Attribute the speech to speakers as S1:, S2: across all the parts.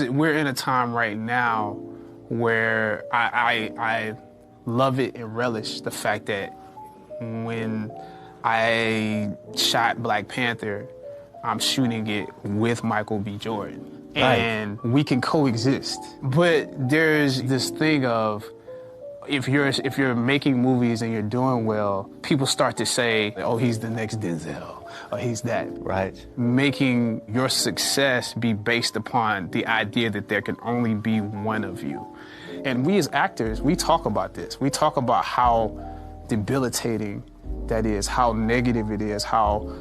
S1: We're in a time right now where I love it and relish the fact that when I shot Black Panther, I'm shooting it with Michael B. Jordan. Right. And we can coexist. But there's this thing of, if you're making movies and you're doing well, people start to say, oh, he's the next Denzel, or he's that. Right. Making your success be based upon the idea that there can only be one of you. And we as actors, we talk about this. We talk about how debilitating that is, how negative it is, how,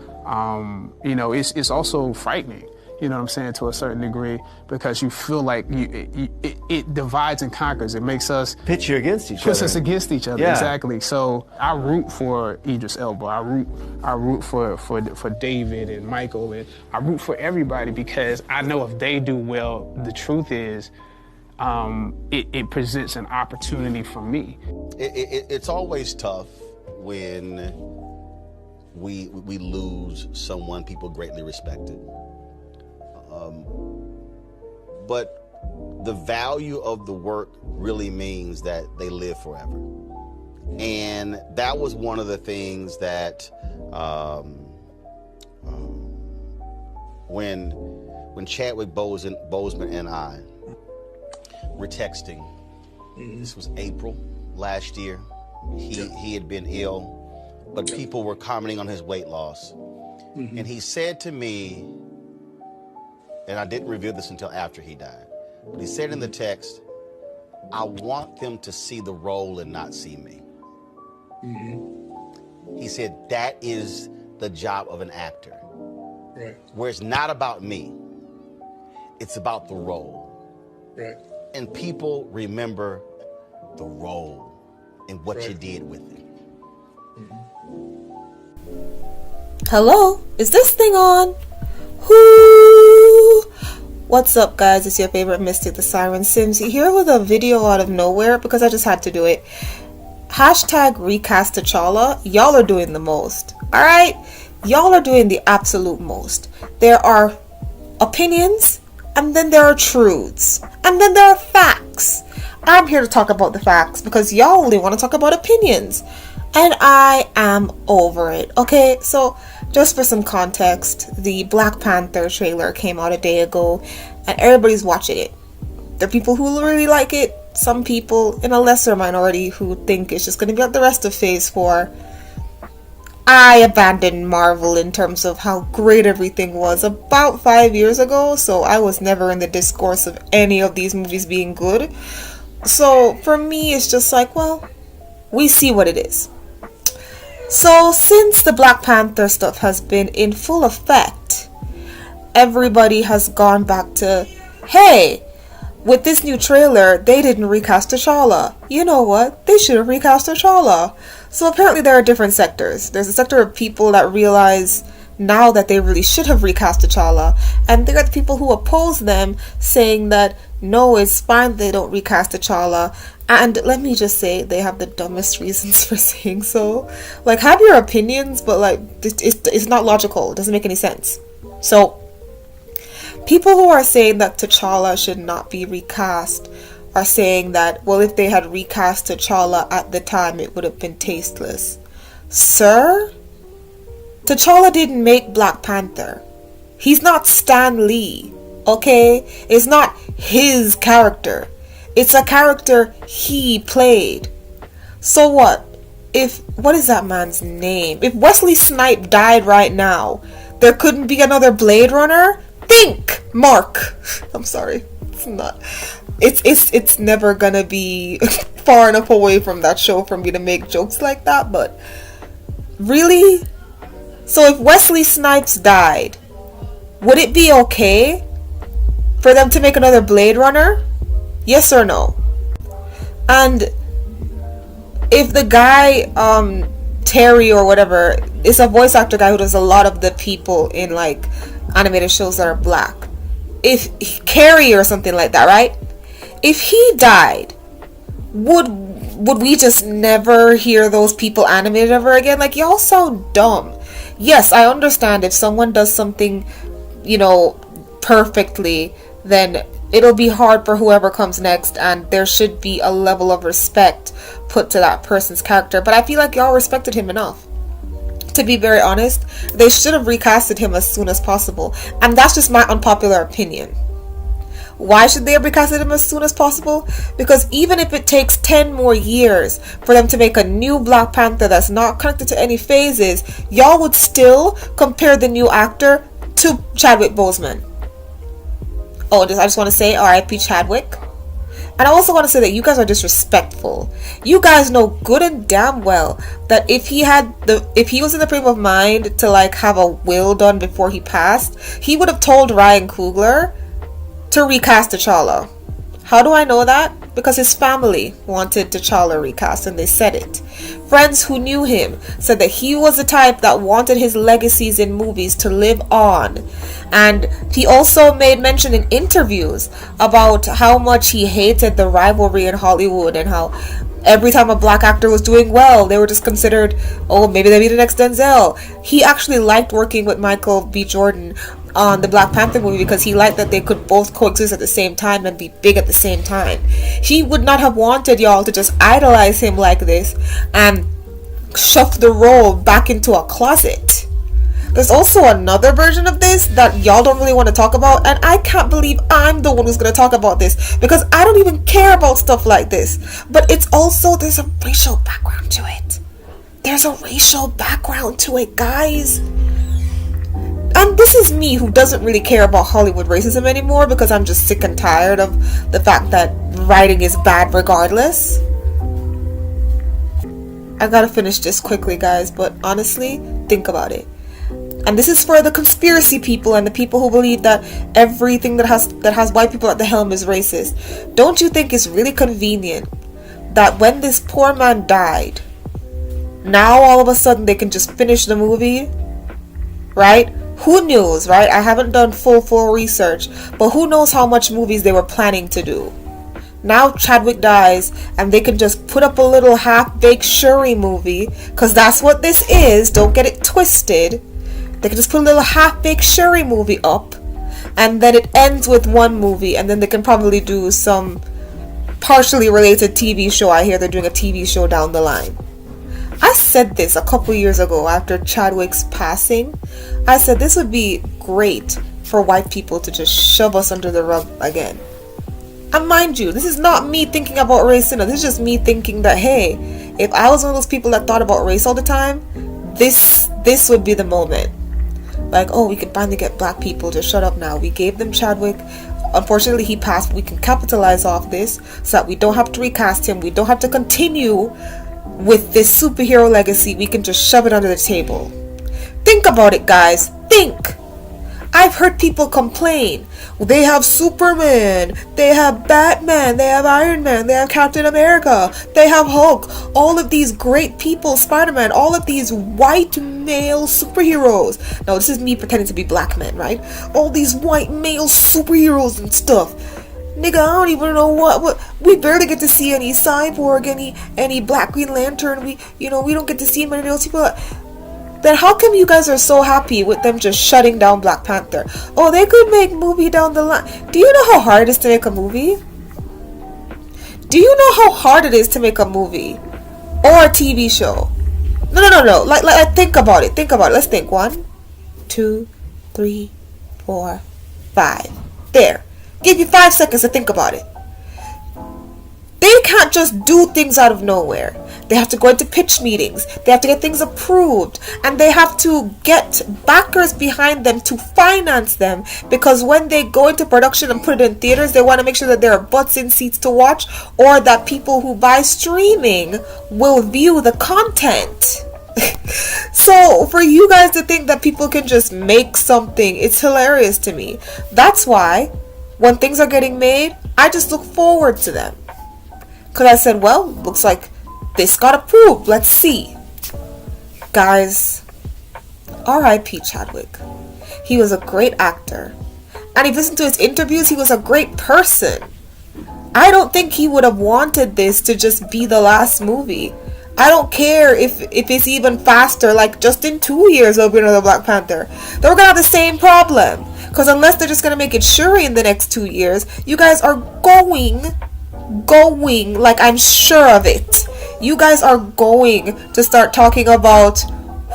S1: it's also frightening. You know what I'm saying, to a certain degree, because you feel like it divides and conquers. It makes us
S2: pit you against each other.
S1: Puts us against each other, yeah. Exactly. So I root for Idris Elba. I root for David and Michael, and I root for everybody, because I know if they do well, the truth is, it presents an opportunity for me.
S3: It's always tough when we lose someone people greatly respected. But the value of the work really means that they live forever. And that was one of the things that when Chadwick Boseman and I were texting, this was April last year, he had been ill, but people were commenting on his weight loss. And he said to me, and I didn't reveal this until after he died, but he said in the text, I want them to see the role and not see me. He said, that is the job of an actor. Right. Where it's not about me, it's about the role. Right. And people remember the role and what you did with it.
S4: Hello, is this thing on? Whoo! What's up, guys? It's your favorite mystic, TheSirenSayz, here with a video out of nowhere because I just had to do it. Hashtag recast T'Challa. Y'all are doing the most. Alright? Y'all are doing the absolute most. There are opinions, and then there are truths, and then there are facts. I'm here to talk about the facts because y'all only want to talk about opinions. And I am over it. Okay, so just for some context, the Black Panther trailer came out a day ago and everybody's watching it. There are people who really like it, some people in a lesser minority who think it's just going to be like the rest of Phase 4. I abandoned Marvel in terms of how great everything was about 5 years ago, so I was never in the discourse of any of these movies being good. So for me, it's just like, well, we see what it is. So since the Black Panther stuff has been in full effect, everybody has gone back to, hey, with this new trailer, they didn't recast T'Challa. You know what? They should have recast T'Challa. So apparently there are different sectors. There's a sector of people that realize now that they really should have recast T'Challa, and there are the people who oppose them, saying that no, it's fine they don't recast T'Challa. And let me just say, they have the dumbest reasons for saying so. Like, have your opinions, but like, it's not logical. It doesn't make any sense. So, people who are saying that T'Challa should not be recast are saying that, well, if they had recast T'Challa at the time, it would have been tasteless. Sir? T'Challa didn't make Black Panther. He's not Stan Lee, okay? It's not his character. It's a character he played. So what? What is that man's name? If Wesley Snipes died right now, there couldn't be another Blade Runner? Think, Mark. I'm sorry. It's not. It's never gonna be far enough away from that show for me to make jokes like that, but really? So if Wesley Snipes died, would it be okay for them to make another Blade Runner? Yes or no? And if the guy Terry or whatever, is a voice actor guy who does a lot of the people in like animated shows that are black. If Carrie or something like that, right? If he died, would we just never hear those people animated ever again? Like, y'all sound dumb. Yes, I understand if someone does something, you know, perfectly, then it'll be hard for whoever comes next, and there should be a level of respect put to that person's character. But I feel like y'all respected him enough. To be very honest, they should have recasted him as soon as possible. And that's just my unpopular opinion. Why should they have recasted him as soon as possible? Because even if it takes 10 more years for them to make a new Black Panther that's not connected to any phases, y'all would still compare the new actor to Chadwick Boseman. Oh, I just want to say R.I.P. Chadwick. And I also want to say that you guys are disrespectful. You guys know good and damn well that if he was in the frame of mind to like have a will done before he passed, he would have told Ryan Coogler to recast T'Challa. How do I know that? Because his family wanted T'Challa recast and they said it. Friends who knew him said that he was the type that wanted his legacies in movies to live on. And he also made mention in interviews about how much he hated the rivalry in Hollywood and how every time a black actor was doing well, they were just considered, oh, maybe they'll be the next Denzel. He actually liked working with Michael B. Jordan on the Black Panther movie because he liked that they could both coexist at the same time and be big at the same time. He would not have wanted y'all to just idolize him like this and shove the role back into a closet. There's also another version of this that y'all don't really want to talk about, and I can't believe I'm the one who's going to talk about this because I don't even care about stuff like this. But it's also, there's a racial background to it. There's a racial background to it, guys. And this is me who doesn't really care about Hollywood racism anymore because I'm just sick and tired of the fact that writing is bad regardless. I gotta finish this quickly, guys, but honestly, think about it. And this is for the conspiracy people and the people who believe that everything that has white people at the helm is racist. Don't you think it's really convenient that when this poor man died, now all of a sudden they can just finish the movie, right? Who knows, right? I haven't done full research, but who knows how much movies they were planning to do. Now Chadwick dies and they can just put up a little half-baked Shuri movie, because that's what this is, don't get it twisted. They can just put a little half-baked Shuri movie up, and then it ends with one movie, and then they can probably do some partially related TV show. I hear they're doing a TV show down the line. I said this a couple years ago after Chadwick's passing. I said this would be great for white people to just shove us under the rug again. And mind you, this is not me thinking about race, this is just me thinking that, hey, if I was one of those people that thought about race all the time, this would be the moment. Like, oh, we could finally get black people to shut up now. We gave them Chadwick. Unfortunately, he passed, but we can capitalize off this so that we don't have to recast him. We don't have to continue with this superhero legacy. We can just shove it under the table. Think about it, guys. Think. I've heard people complain. Well, they have Superman, they have Batman, they have Iron Man, they have Captain America, they have Hulk, all of these great people, Spider-Man, all of these white male superheroes. Now, this is me pretending to be black men, right? All these white male superheroes and stuff. Nigga, I don't even know what we barely get to see any Cyborg, any Black Green Lantern. We don't get to see many of those people. Then how come you guys are so happy with them just shutting down Black Panther? Oh, they could make movie down the line. Do you know how hard it is to make a movie? Do you know how hard it is to make a movie or a TV show? No. Like think about it. Let's think. 1, 2, 3, 4, 5. There. Give you 5 seconds to think about it. They can't just do things out of nowhere. They have to go into pitch meetings. They have to get things approved. And they have to get backers behind them to finance them. Because when they go into production and put it in theaters, they want to make sure that there are butts in seats to watch, or that people who buy streaming will view the content. So for you guys to think that people can just make something, it's hilarious to me. That's why when things are getting made, I just look forward to them. Because I said, well, looks like this got approved. Let's see. Guys, R.I.P. Chadwick. He was a great actor. And if you listen to his interviews, he was a great person. I don't think he would have wanted this to just be the last movie. I don't care if it's even faster, like just in 2 years there'll be another Black Panther. They're gonna have the same problem. Because unless they're just gonna make it Shuri in the next 2 years, you guys are going, like I'm sure of it. You guys are going to start talking about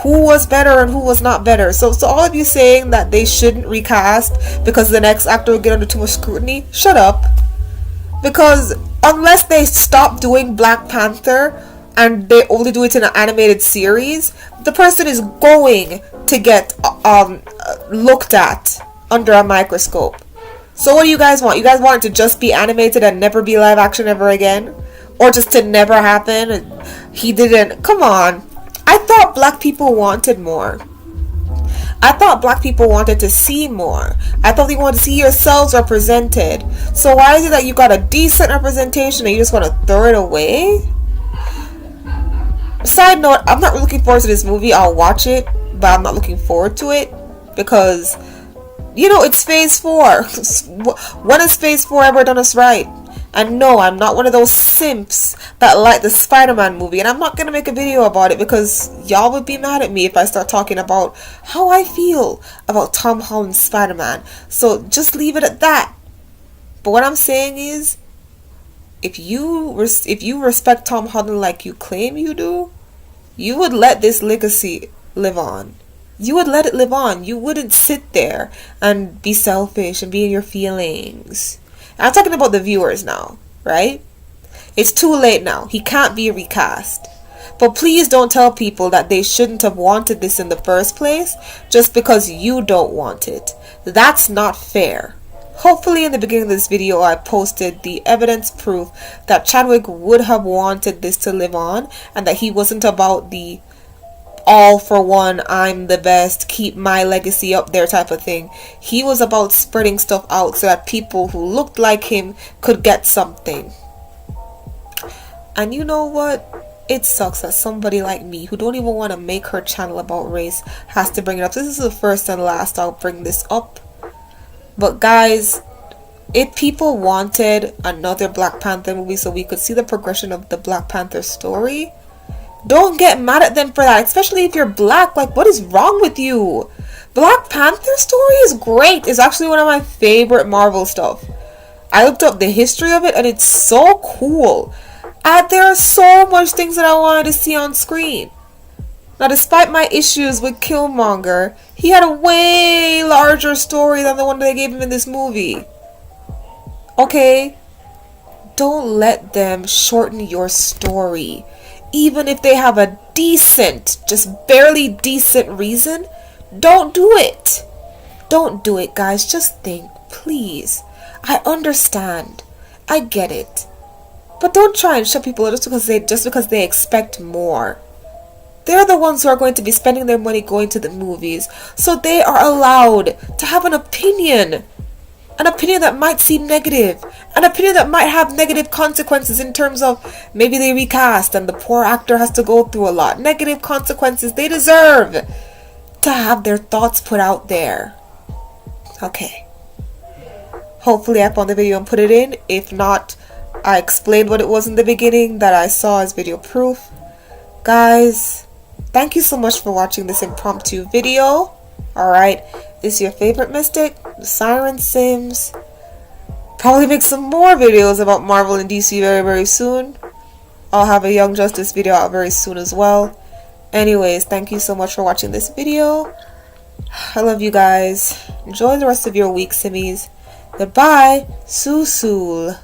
S4: who was better and who was not better. So all of you saying that they shouldn't recast because the next actor will get under too much scrutiny, shut up. Because unless they stop doing Black Panther and they only do it in an animated series, the person is going to get looked at under a microscope. So what do you guys want? You guys want it to just be animated and never be live action ever again? Or just to never happen? He didn't. Come on. I thought black people wanted more. I thought black people wanted to see more. I thought they wanted to see yourselves represented. So why is it that you got a decent representation and you just want to throw it away? Side note, I'm not looking forward to this movie. I'll watch it, but I'm not looking forward to it because, you know, it's phase 4. When has phase 4 ever done us right? And no, I'm not one of those simps that like the Spider-Man movie. And I'm not going to make a video about it because y'all would be mad at me if I start talking about how I feel about Tom Holland's Spider-Man. So just leave it at that. But what I'm saying is, if you respect Tom Holland like you claim you do, you would let this legacy live on. You would let it live on. You wouldn't sit there and be selfish and be in your feelings. I'm talking about the viewers now, right? It's too late now. He can't be recast. But please don't tell people that they shouldn't have wanted this in the first place just because you don't want it. That's not fair. Hopefully in the beginning of this video I posted the evidence proof that Chadwick would have wanted this to live on and that he wasn't about the all for one, I'm the best, keep my legacy up there type of thing. He was about spreading stuff out so that people who looked like him could get something. And you know what? It sucks that somebody like me who don't even want to make her channel about race has to bring it up. This is the first and last I'll bring this up. But guys, if people wanted another Black Panther movie so we could see the progression of the Black Panther story, don't get mad at them for that, especially if you're black. Like, what is wrong with you? Black Panther story is great. It's actually one of my favorite Marvel stuff. I looked up the history of it and it's so cool. And there are so much things that I wanted to see on screen. Now, despite my issues with Killmonger, he had a way larger story than the one that they gave him in this movie. Okay? Don't let them shorten your story. Even if they have a decent, just barely decent reason, don't do it. Don't do it, guys. Just think, please. I understand. I get it. But don't try and shut people up just because they expect more. They're the ones who are going to be spending their money going to the movies, so they are allowed to have an opinion. An opinion that might seem negative. An opinion that might have negative consequences in terms of maybe they recast and the poor actor has to go through a lot. Negative consequences. They deserve to have their thoughts put out there. Okay. Hopefully I found the video and put it in. If not, I explained what it was in the beginning that I saw as video proof. Guys, thank you so much for watching this impromptu video. Alright, this is your favorite mystic, TheSirenSayz. Probably make some more videos about Marvel and DC very, very soon. I'll have a Young Justice video out very soon as well. Anyways, thank you so much for watching this video. I love you guys. Enjoy the rest of your week, Simmies. Goodbye. Susul.